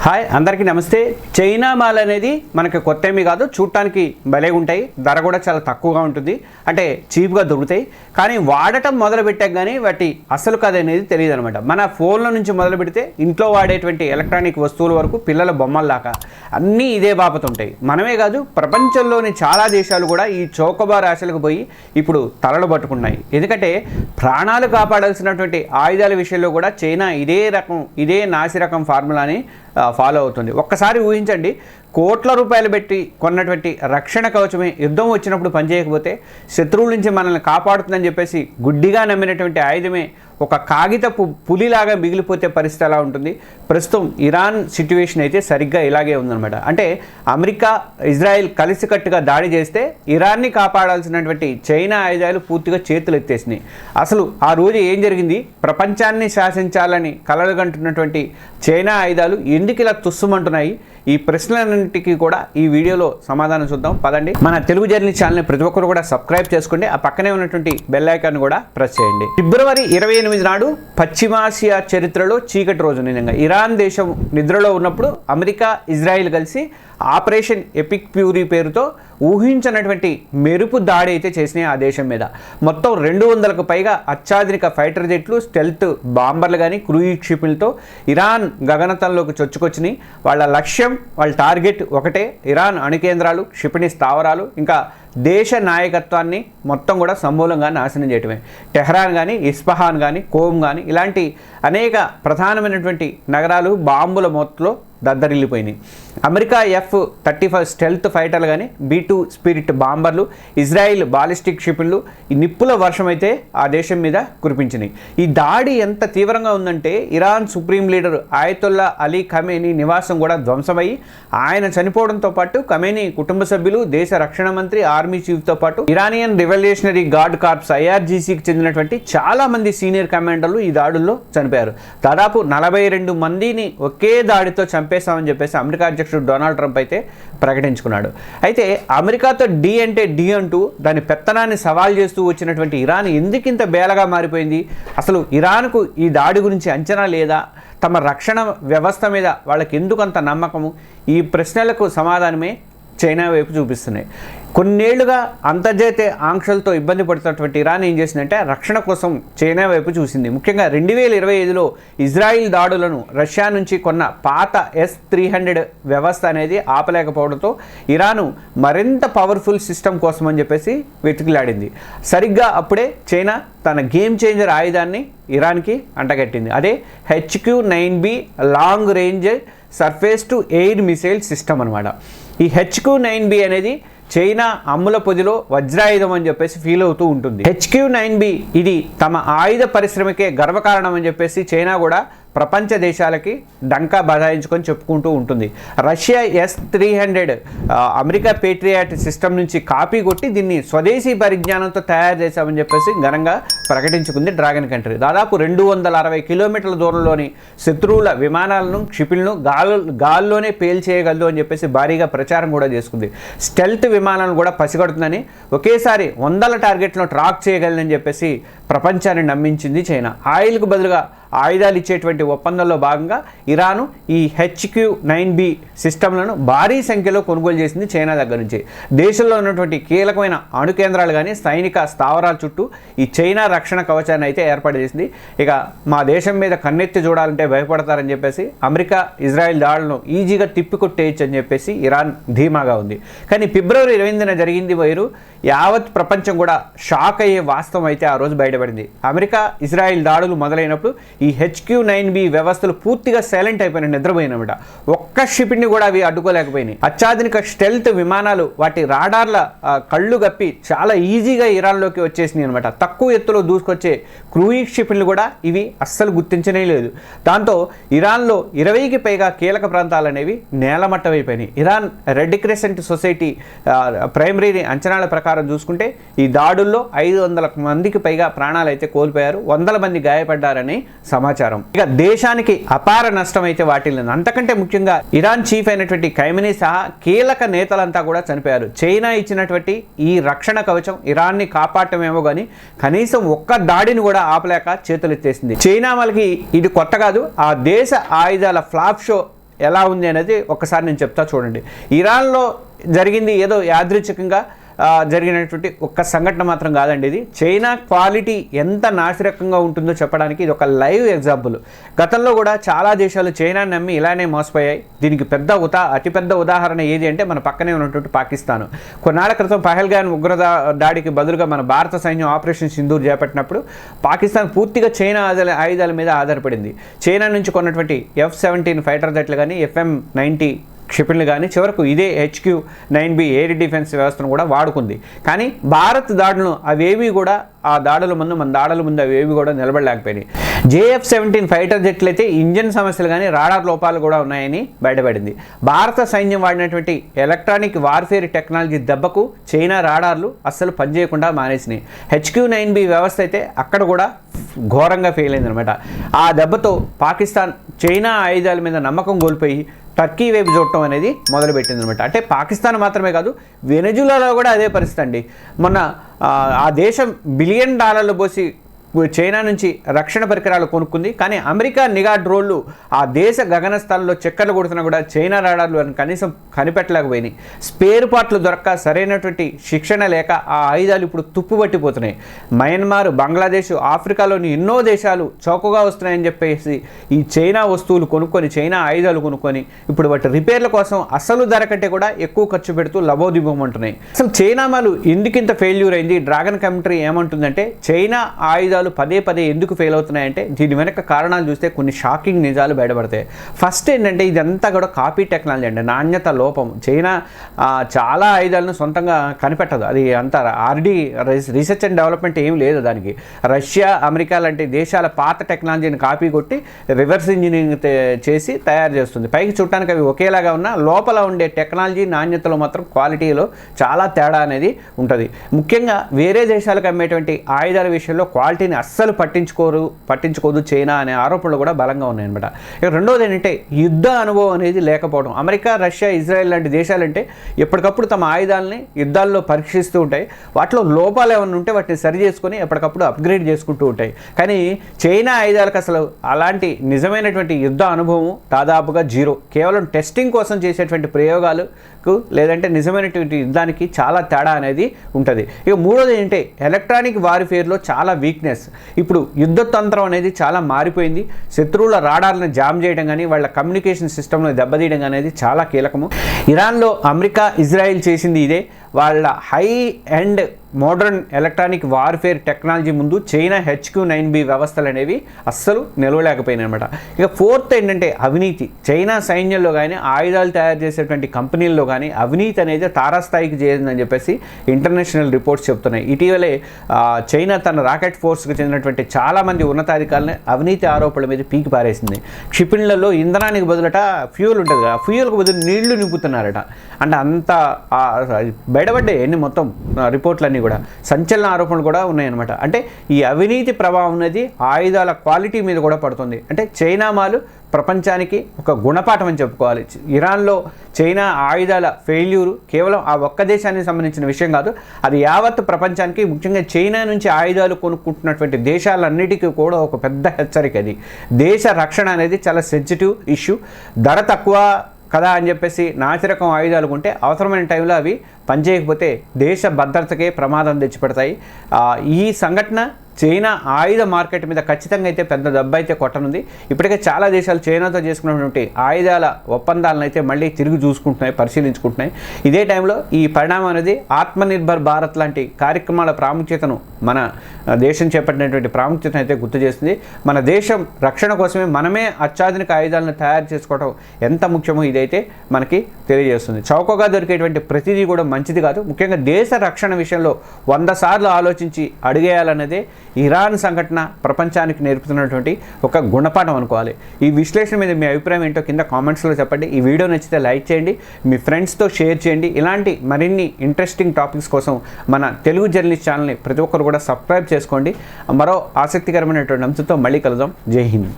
Hi అందరికీ నమస్తే. China mall అనేది మనకి కొత్త ఏమీ కాదు, చూడటానికి భలే ఉంటాయి, ధర కూడా చాలా తక్కువగా ఉంటుంది, అంటే చీప్గా దొరుకుతాయి. కానీ వాడటం మొదలు పెట్టాక కానీ వాటి అసలు కథ అనేది తెలియదు అనమాట. మన ఫోన్ల నుంచి మొదలు పెడితే ఇంట్లో వాడేటువంటి ఎలక్ట్రానిక్ వస్తువుల వరకు పిల్లల బొమ్మల దాకా అన్నీ ఇదే బాపతుంటాయి. మనమే కాదు, ప్రపంచంలోని చాలా దేశాలు కూడా ఈ చౌకబార్ ఆశలకు పోయి ఇప్పుడు తలలు పట్టుకున్నాయి. ఎందుకంటే ప్రాణాలు కాపాడాల్సినటువంటి ఆయుధాల విషయంలో కూడా చైనా ఇదే నాసి రకం ఫార్ములాని ఫాలో అవుతుంది. ఒక్కసారి ఊహించండి, కోట్ల రూపాయలు పెట్టి కొన్నటువంటి రక్షణ కవచమే యుద్ధం వచ్చినప్పుడు పనిచేయకపోతే శత్రువుల నుంచి మనల్ని కాపాడుతుందని చెప్పేసి గుడ్డిగా నమ్మినటువంటి ఆయుధమే ఒక కాగితపు పులిలాగా మిగిలిపోతే పరిస్థితి ఎలా ఉంటుంది? ప్రస్తుతం ఇరాన్ సిట్యువేషన్ అయితే సరిగ్గా ఇలాగే ఉందన్నమాట. అంటే అమెరికా ఇజ్రాయెల్ కలిసికట్టుగా దాడి చేస్తే ఇరాన్ని కాపాడాల్సినటువంటి చైనా ఆయుధాలు పూర్తిగా చేతులు ఎత్తేసినాయి. అసలు ఆ రోజు ఏం జరిగింది? ప్రపంచాన్ని శాసించాలని కలలుగంటున్నటువంటి చైనా ఆయుధాలు ఎందుకు ఇలా తుస్సుమంటున్నాయి? ఈ ప్రశ్నలన్నింటికి కూడా ఈ వీడియోలో సమాధానం చూద్దాం. పదండి. మన తెలుగు జర్నీ ఛానల్ని ప్రతి ఒక్కరు కూడా సబ్స్క్రైబ్ చేసుకోండి, ఆ పక్కనే ఉన్నటువంటి బెల్ ఐకాన్ కూడా ప్రెస్ చేయండి. ఫిబ్రవరి 28 నాడు పశ్చిమాసియా చరిత్రలో చీకటి రోజు. నిజంగా ఇరాన్ దేశం నిద్రలో ఉన్నప్పుడు అమెరికా ఇజ్రాయిల్ కలిసి ఆపరేషన్ ఎపిక్ ఫ్యూరీ పేరుతో ఊహించినటువంటి మెరుపు దాడి అయితే చేసినాయి ఆ దేశం మీద. మొత్తం 200కు పైగా అత్యాధునిక ఫైటర్ జెట్లు, స్టెల్త్ బాంబర్లు కానీ క్రూయిజ్ క్షిపణులతో ఇరాన్ గగనతలంలోకి చొచ్చుకొచ్చినాయి. వాళ్ళ లక్ష్యం, వాళ్ళ టార్గెట్ ఒకటే, ఇరాన్ అణుకేంద్రాలు, క్షిపణి స్థావరాలు, ఇంకా దేశ నాయకత్వాన్ని మొత్తం కూడా సమూలంగా నాశనం చేయటమే. టెహ్రాన్ కానీ, ఇస్ఫహాన్ కానీ, కోమ్ కానీ ఇలాంటి అనేక ప్రధానమైనటువంటి నగరాలు బాంబుల మొత్తంలో దద్దరిల్లిపోయినాయి. అమెరికా F-35 స్టెల్త్ ఫైటర్లు కానీ, B-2 స్పిరిట్ బాంబర్లు, ఇజ్రాయిల్ బాలిస్టిక్ క్షిపణులు ఈ నిప్పుల వర్షం అయితే ఆ దేశం మీద కురిపించినాయి. ఈ దాడి ఎంత తీవ్రంగా ఉందంటే Iran supreme leader Ayatollah Ali Khamenei నివాసం కూడా ధ్వంసమయ్యి ఆయన చనిపోవడంతో పాటు ఖమేనీ కుటుంబ సభ్యులు, దేశ రక్షణ మంత్రి, ఆర్మీ చీఫ్తో పాటు ఇరానియన్ రివల్యూషనరీ గార్డ్ కార్ప్స్ IRGCకి చెందినటువంటి చాలా మంది సీనియర్ కమాండర్లు ఈ దాడుల్లో చనిపోయారు. దాదాపు 42 మందిని ఒకే దాడితో చంపేశామని చెప్పేసి అమెరికా అధ్యక్షుడు డొనాల్డ్ ట్రంప్ అయితే ప్రకటించుకున్నాడు. అయితే అమెరికాతో డి అంటే డి అంటూ దాని పెత్తనాన్ని సవాల్ చేస్తూ వచ్చినటువంటి ఇరాన్ ఎందుకింత బేలగా మారిపోయింది? అసలు ఇరాన్కు ఈ దాడి గురించి అంచనా లేదా? తమ రక్షణ వ్యవస్థ మీద వాళ్ళకి ఎందుకంత నమ్మకము? ఈ ప్రశ్నలకు సమాధానమే చైనా వైపు చూపిస్తున్నాయి. కొన్నేళ్లుగా అంతర్జాతీయ ఆంక్షలతో ఇబ్బంది పడుతున్నటువంటి ఇరాన్ ఏం చేసిందంటే రక్షణ కోసం చైనా వైపు చూసింది. ముఖ్యంగా 2025లో ఇజ్రాయిల్ దాడులను రష్యా నుంచి కొన్న పాత S-300 వ్యవస్థ అనేది ఆపలేకపోవడంతో ఇరాను మరింత పవర్ఫుల్ సిస్టమ్ కోసం అని చెప్పేసి వెతుకులాడింది. సరిగ్గా అప్పుడే చైనా తన గేమ్ చేంజర్ ఆయుధాన్ని ఇరాన్కి అంటగట్టింది. అదే HQ-9B long range surface to air missile system అనమాట. ఈ HQ-9B అనేది చైనా అమ్ముల పొదిలో వజ్రాయుధం అని చెప్పేసి ఫీల్ అవుతూ ఉంటుంది. HQ-9B ఇది తమ ఆయుధ పరిశ్రమకే గర్వకారణం అని చెప్పేసి చైనా కూడా ప్రపంచ దేశాలకి డంకా బజాయించుకొని చెప్పుకుంటూ ఉంటుంది. Russia S-300 America Patriot system నుంచి కాపీ కొట్టి దీన్ని స్వదేశీ పరిజ్ఞానంతో తయారు చేశామని చెప్పేసి ఘనంగా ప్రకటించుకుంది డ్రాగన్ కంట్రీ. దాదాపు 260 కిలోమీటర్ల దూరంలోని శత్రువుల విమానాలను, క్షిపణులను గాల్లోనే పేల్చేయగలదు అని చెప్పేసి భారీగా ప్రచారం కూడా చేసుకుంది. స్టెల్త్ విమానాలను కూడా పసిగడుతుందని, ఒకేసారి 100 టార్గెట్లను ట్రాక్ చేయగలదని చెప్పేసి ప్రపంచాన్ని నమ్మించింది చైనా. ఆయిల్కు బదులుగా ఆయుధాలు ఇచ్చేటువంటి ఒప్పందంలో భాగంగా ఇరాను ఈ HQ-9B సిస్టమ్లను భారీ సంఖ్యలో కొనుగోలు చేసింది చైనా దగ్గర నుంచి. దేశంలో ఉన్నటువంటి కీలకమైన అణు కేంద్రాలు కానీ, సైనిక స్థావరాల చుట్టూ ఈ చైనా రక్షణ కవచాన్ని అయితే ఏర్పాటు చేసింది. ఇక మా దేశం మీద కన్నెత్తి చూడాలంటే భయపడతారని చెప్పేసి అమెరికా ఇజ్రాయెల్ దాడులను ఈజీగా తిప్పికొట్టేయచ్చు అని చెప్పేసి ఇరాన్ ధీమాగా ఉంది. కానీ ఫిబ్రవరి 20న జరిగింది వైరు యావత్ ప్రపంచం కూడా షాక్ అయ్యే వాస్తవం అయితే ఆ రోజు బయటపడింది. అమెరికా ఇజ్రాయెల్ దాడులు మొదలైనప్పుడు ఈ HQ-9B వ్యవస్థలు పూర్తిగా సైలెంట్ అయిపోయినాయి, నిద్రపోయినమాట. ఒక్క క్షిపణిని కూడా అవి అడ్డుకోలేకపోయినాయి. అత్యాధునిక స్టెల్త్ విమానాలు వాటి రాడార్ల కళ్ళు గప్పి చాలా ఈజీగా ఇరాన్లోకి వచ్చేసినాయి అనమాట. తక్కువ ఎత్తులో దూసుకొచ్చే క్రూయిజ్ క్షిపణులు కూడా ఇవి అస్సలు గుర్తించనే లేదు. దాంతో ఇరాన్లో 20కి పైగా కీలక ప్రాంతాలు అనేవి నేలమట్టమైపోయినాయి. Iran Red Crescent Society primary అంచనాల ప్రకారం చూసుకుంటే ఈ దాడుల్లో 500 మందికి పైగా ప్రాణాలు అయితే కోల్పోయారు, 100 మంది గాయపడ్డారని సమాచారం. ఇక దేశానికి అపార నష్టం అయితే వాటిల్లింది. అంతకంటే ముఖ్యంగా ఇరాన్ చీఫ్ అయినటువంటి ఖైమనీ సహా కీలక నేతలంతా కూడా చనిపోయారు. చైనా ఇచ్చినటువంటి ఈ రక్షణ కవచం ఇరాన్ని కాపాడటమేమో కానీ కనీసం ఒక్క దాడిని కూడా ఆపలేక చేతులెత్తేసింది. చైనా వాళ్ళకి ఇది కొత్త కాదు. ఆ దేశ ఆయుధాల ఫ్లాప్ షో ఎలా ఉంది అనేది ఒక్కసారి నేను చెప్తా చూడండి. ఇరాన్లో జరిగింది ఏదో యాదృచ్ఛికంగా జరిగినటువంటి ఒక్క సంఘటన మాత్రం కాదండి. ఇది చైనా క్వాలిటీ ఎంత నాసిరకంగా ఉంటుందో చెప్పడానికి ఇది ఒక లైవ్ ఎగ్జాంపుల్. గతంలో కూడా చాలా దేశాలు చైనాని నమ్మి ఇలానే మోసపోయాయి. దీనికి అతిపెద్ద ఉదాహరణ ఏది అంటే మన పక్కనే ఉన్నటువంటి పాకిస్తాన్. కొన్నాళ్ల క్రితం పహల్గాన్ ఉగ్ర దాడికి బదులుగా మన భారత సైన్యం ఆపరేషన్ సింధూర్ చేపట్టినప్పుడు పాకిస్తాన్ పూర్తిగా చైనా ఆయుధాల మీద ఆధారపడింది. చైనా నుంచి కొన్నటువంటి F-17 ఫైటర్ జెట్లు కానీ FM-90 క్షిపణులు కానీ చివరకు ఇదే HQ-9B ఎయిర్ డిఫెన్స్ వ్యవస్థను కూడా వాడుకుంది. కానీ భారత్ దాడులను అవేవి కూడా మన దాడుల ముందు అవేవి కూడా నిలబడలేకపోయినాయి. JF-17 ఫైటర్ జెట్లు అయితే ఇంజన్ సమస్యలు కానీ రాడార్ లోపాలు కూడా ఉన్నాయని బయటపడింది. భారత సైన్యం వాడినటువంటి ఎలక్ట్రానిక్ వార్ఫేర్ టెక్నాలజీ దెబ్బకు చైనా రాడార్లు అస్సలు పనిచేయకుండా మానేసినాయి. HQ-9B వ్యవస్థ అయితే అక్కడ కూడా ఘోరంగా ఫెయిల్ అయిందనమాట. ఆ దెబ్బతో పాకిస్తాన్ చైనా ఆయుధాల మీద నమ్మకం కోల్పోయి టర్కీ వైపు చూడటం అనేది మొదలుపెట్టింది అనమాట. అంటే పాకిస్తాన్ మాత్రమే కాదు, వెనజులాలో కూడా అదే పరిస్థితి అండి. మొన్న ఆ దేశం $బిలియన్ పోసి చైనా నుంచి రక్షణ పరికరాలు కొనుక్కుంది. కానీ అమెరికా నిఘా డ్రోన్లు ఆ దేశ గగనస్థానంలో చక్కర్లు కొడుతున్నా కూడా చైనా రాడార్లు కనీసం కనిపెట్టలేకపోయినాయి. స్పేర్ పార్ట్లు దొరక్క సరైనటువంటి శిక్షణ లేక ఆ ఆయుధాలు ఇప్పుడు తుప్పుపట్టిపోతున్నాయి. మయన్మార్, బంగ్లాదేశ్, ఆఫ్రికాలోని ఎన్నో దేశాలు చౌకగా వస్తున్నాయని చెప్పేసి ఈ చైనా వస్తువులు కొనుక్కొని, చైనా ఆయుధాలు కొనుక్కొని ఇప్పుడు వాటి రిపేర్ల కోసం అసలు ధర కంటే కూడా ఎక్కువ ఖర్చు పెడుతూ లబోదిబోమంటున్నాయి. అసలు చైనా మాలు ఎందుకింత ఫెయిల్యూర్ అయింది? డ్రాగన్ కమెంటరీ ఏమంటుందంటే చైనా ఆయుధాలు పదే ఎందుకు ఫెయిల్ అవుతున్నాయంటే దీని వెనక కారణాలు చూస్తే కొన్ని షాకింగ్ నిజాలు బయటపడతాయి. ఫస్ట్ ఏంటంటే ఇదంతా కూడా కాపీ టెక్నాలజీ అండి, నాణ్యత లోపం. చైనా చాలా ఆయుధాలను సొంతంగా కనిపెట్టదు. అది అంత రీసెర్చ్ అండ్ డెవలప్మెంట్ ఏం లేదు దానికి. రష్యా, అమెరికా లాంటి దేశాల పాత టెక్నాలజీని కాపీ కొట్టి రివర్స్ ఇంజనీరింగ్ చేసి తయారు చేస్తుంది. పైకి చూడటానికి అవి ఒకేలాగా ఉన్నా లోపల ఉండే టెక్నాలజీ నాణ్యతలో మాత్రం క్వాలిటీలో చాలా తేడా అనేది ఉంటుంది. ముఖ్యంగా వేరే దేశాలకు అమ్మేటువంటి ఆయుధాల విషయంలో క్వాలిటీ అస్సలు పట్టించుకోదు చైనా అనే ఆరోపణలు కూడా బలంగా ఉన్నాయన్నమాట. ఇక రెండోది ఏంటంటే యుద్ధ అనుభవం అనేది లేకపోవడం. అమెరికా, రష్యా, ఇజ్రాయెల్ లాంటి దేశాలంటే ఎప్పటికప్పుడు తమ ఆయుధాలని యుద్ధాల్లో పరీక్షిస్తూ ఉంటాయి. వాటిలో లోపాలు ఏమైనా ఉంటే వాటిని సరి చేసుకొని ఎప్పటికప్పుడు అప్గ్రేడ్ చేసుకుంటూ ఉంటాయి. కానీ చైనా ఆయుధాలకు అసలు అలాంటి నిజమైనటువంటి యుద్ధ అనుభవం దాదాపుగా జీరో. కేవలం టెస్టింగ్ కోసం చేసేటువంటి ప్రయోగాలకు లేదంటే నిజమైనటువంటి యుద్ధానికి చాలా తేడా అనేది ఉంటుంది. ఇక మూడోది ఏంటంటే ఎలక్ట్రానిక్ వార్ఫేర్లో చాలా వీక్నెస్. ఇప్పుడు యుద్ధ తంత్రం అనేది చాలా మారిపోయింది. శత్రువుల రాడార్లను జామ్ చేయడం కానీ వాళ్ళ కమ్యూనికేషన్ సిస్టమ్ను దెబ్బతీయడం అనేది చాలా కీలకము. ఇరాన్లో అమెరికా, ఇజ్రాయెల్ చేసింది ఇదే. వాళ్ళ high and modern electronic warfare technology ముందు చైనా HQ-9B వ్యవస్థలు అనేవి అస్సలు నిలవలేకపోయినాయి అనమాట. ఇక ఫోర్త్ ఏంటంటే అవినీతి. చైనా సైన్యంలో కానీ ఆయుధాలు తయారు చేసేటువంటి కంపెనీల్లో కానీ అవినీతి అనేది తారాస్థాయికి చేరిందని చెప్పేసి ఇంటర్నేషనల్ రిపోర్ట్స్ చెప్తున్నాయి. ఇటీవలే చైనా తన రాకెట్ ఫోర్స్కి చెందినటువంటి చాలామంది ఉన్నతాధికారులని అవినీతి ఆరోపణల మీద పీకి పారేసింది. క్షిపణులలో ఇంధనానికి బదులట ఫ్యూయల్ ఉంటుంది కదా, ఫ్యూయల్కి బదులు నీళ్లు నింపుతున్నారట. అంటే అంత బయటపడ్డాయి ఎన్ని మొత్తం రిపోర్ట్లన్నీ కూడా. సంచలన ఆరోపణలు కూడా ఉన్నాయన్నమాట. అంటే ఈ అవినీతి ప్రభావం అనేది ఆయుధాల క్వాలిటీ మీద కూడా పడుతుంది. అంటే చైనా మాలు ప్రపంచానికి ఒక గుణపాఠం అని చెప్పుకోవాలి. ఇరాన్లో చైనా ఆయుధాల ఫెయిల్యూరు కేవలం ఆ ఒక్క దేశానికి సంబంధించిన విషయం కాదు, అది యావత్ ప్రపంచానికి, ముఖ్యంగా చైనా నుంచి ఆయుధాలు కొనుక్కుంటున్నటువంటి దేశాలన్నిటికీ కూడా ఒక పెద్ద హెచ్చరిక. అది దేశ రక్షణ అనేది చాలా సెన్సిటివ్ ఇష్యూ. ధర తక్కువ కదా అని చెప్పేసి నాసిరకం ఆయుధాలు కొంటే అవసరమైన టైంలో అవి పనిచేయకపోతే దేశ భద్రతకే ప్రమాదం తెచ్చిపెడతాయి. ఈ సంఘటన చైనా ఆయుధ మార్కెట్ మీద ఖచ్చితంగా అయితే పెద్ద దెబ్బ అయితే కొట్టనుంది. ఇప్పటికే చాలా దేశాలు చైనాతో చేసుకున్నటువంటి ఆయుధాల ఒప్పందాలను అయితే మళ్ళీ తిరిగి చూసుకుంటున్నాయి, పరిశీలించుకుంటున్నాయి. ఇదే టైంలో ఈ పరిణామం అనేది ఆత్మనిర్భర్ భారత్ లాంటి కార్యక్రమాల ప్రాముఖ్యతను, మన దేశం చేపట్టినటువంటి ప్రాముఖ్యతను అయితే గుర్తు చేస్తుంది. మన దేశం రక్షణ కోసమే మనమే అత్యాధునిక ఆయుధాలను తయారు చేసుకోవడం ఎంత ముఖ్యమో ఇదైతే మనకి తెలియజేస్తుంది. చౌకగా దొరికేటువంటి ప్రతిదీ కూడా మంచిది కాదు. ముఖ్యంగా దేశ రక్షణ విషయంలో 100 సార్లు ఆలోచించి అడిగేయాలన్నదే ఇరాన్ సంఘటన ప్రపంచానికి నేర్పుతున్నటువంటి ఒక గుణపాఠం అనుకోవాలి. ఈ విశ్లేషణ మీద మీ అభిప్రాయం ఏంటో కింద కామెంట్స్లో చెప్పండి. ఈ వీడియో నచ్చితే లైక్ చేయండి, మీ ఫ్రెండ్స్తో షేర్ చేయండి. ఇలాంటి మరిన్ని ఇంట్రెస్టింగ్ టాపిక్స్ కోసం మన తెలుగు జర్నలిస్ట్ ఛానల్ని ప్రతి ఒక్కరు కూడా సబ్స్క్రైబ్ చేసుకోండి. మరో ఆసక్తికరమైనటువంటి అంశంతో మళ్ళీ కలుద్దాం. జై హింద్.